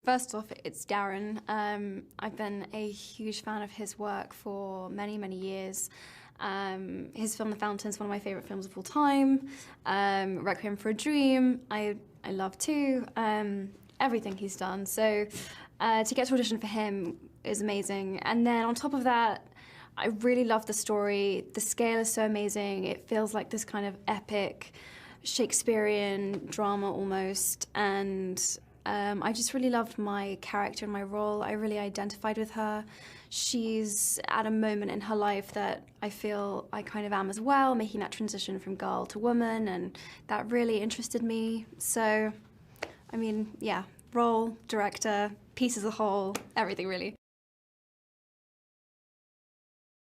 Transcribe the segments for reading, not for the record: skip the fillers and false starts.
First off, it's Darren. I've been a huge fan of his work for many, many years. His film The Fountain is one of my favourite films of all time. Requiem for a Dream, I love too. Everything he's done. So to get to audition for him is amazing. And then on top of that, I really love the story. The scale is so amazing. It feels like this kind of epic Shakespearean drama almost. And I just really loved my character and my role. I really identified with her. She's at a moment in her life that I feel I kind of am as well, making that transition from girl to woman, and that really interested me. So, I mean, yeah, role, director, piece as a whole, everything really.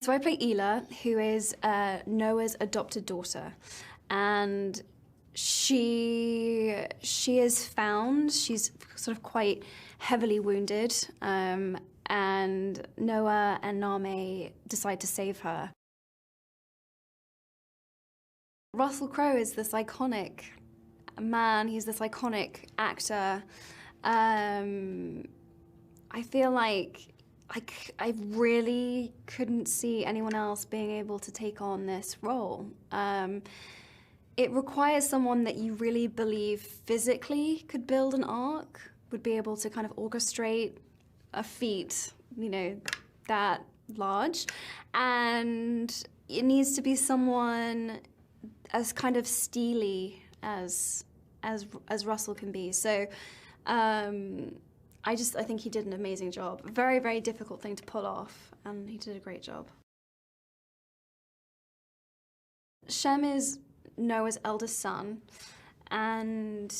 So I play Ela, who is Noah's adopted daughter, and she is found. She's sort of quite heavily wounded, and Noah and Name decide to save her. Russell Crowe is this iconic man. He's this iconic actor. I feel like I really couldn't see anyone else being able to take on this role. It requires someone that you really believe physically could build an arc, would be able to kind of orchestrate a feat, you know, that large. And it needs to be someone as kind of steely as Russell can be. So I think he did an amazing job. Very, very difficult thing to pull off, and he did a great job. Shem is Noah's eldest son, and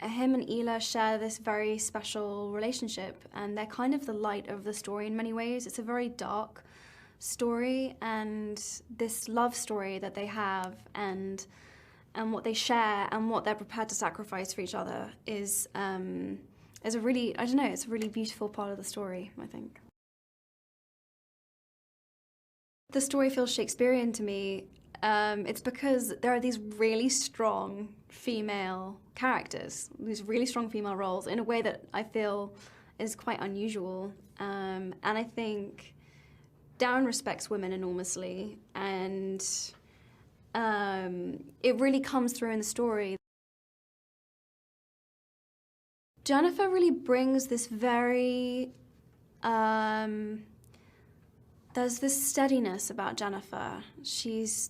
him and Ela share this very special relationship, and they're kind of the light of the story in many ways. It's a very dark story, and this love story that they have and what they share and what they're prepared to sacrifice for each other is a really, I don't know, it's a really beautiful part of the story, I think. The story feels Shakespearean to me. It's because there are these really strong female characters, these really strong female roles in a way that I feel is quite unusual. And I think Darren respects women enormously, and it really comes through in the story. Jennifer really brings this very, there's this steadiness about Jennifer.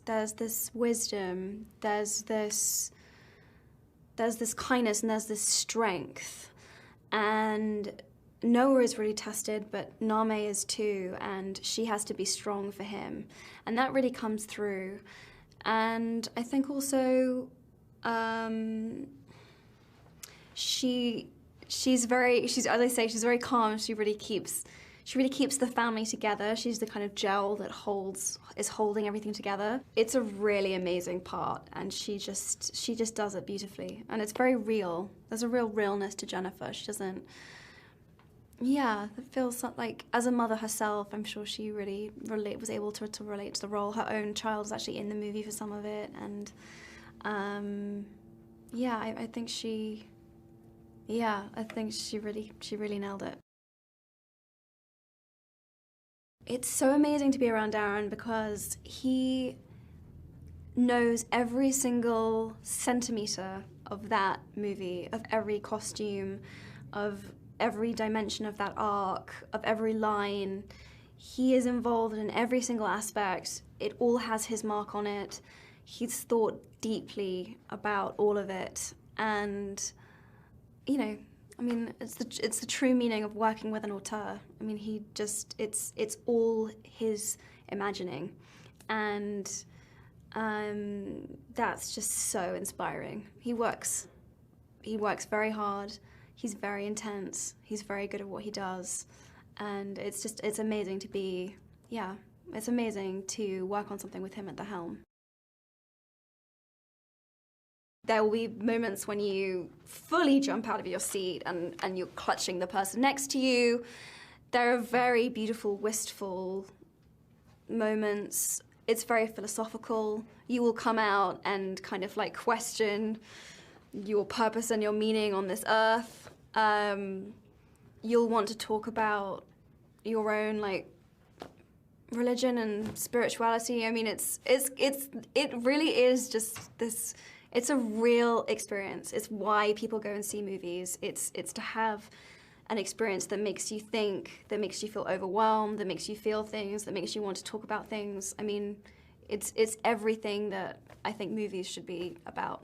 There's this wisdom, there's this kindness, and there's this strength. And Noah is really tested, but Name is too, and she has to be strong for him. And that really comes through. And I think also she's as I say, she's very calm. She really keeps the family together. She's the kind of gel that is holding everything together. It's a really amazing part, and she just does it beautifully. And it's very real. There's a real realness to Jennifer. She doesn't, yeah, it feels like, as a mother herself, I'm sure she really was able to relate to the role. Her own child is actually in the movie for some of it, and yeah, I think she really nailed it. It's so amazing to be around Darren because he knows every single centimetre of that movie, of every costume, of every dimension of that arc, of every line. He is involved in every single aspect. It all has his mark on it. He's thought deeply about all of it, and you know, I mean, it's the true meaning of working with an auteur. I mean, it's all his imagining, and that's just so inspiring. He works very hard. He's very intense. He's very good at what he does, and it's amazing to be, yeah, it's amazing to work on something with him at the helm. There will be moments when you fully jump out of your seat and you're clutching the person next to you. There are very beautiful, wistful moments. It's very philosophical. You will come out and kind of like question your purpose and your meaning on this earth. You'll want to talk about your own like religion and spirituality. I mean, it really is just this. It's a real experience. It's why people go and see movies. It's to have an experience that makes you think, that makes you feel overwhelmed, that makes you feel things, that makes you want to talk about things. I mean, it's everything that I think movies should be about.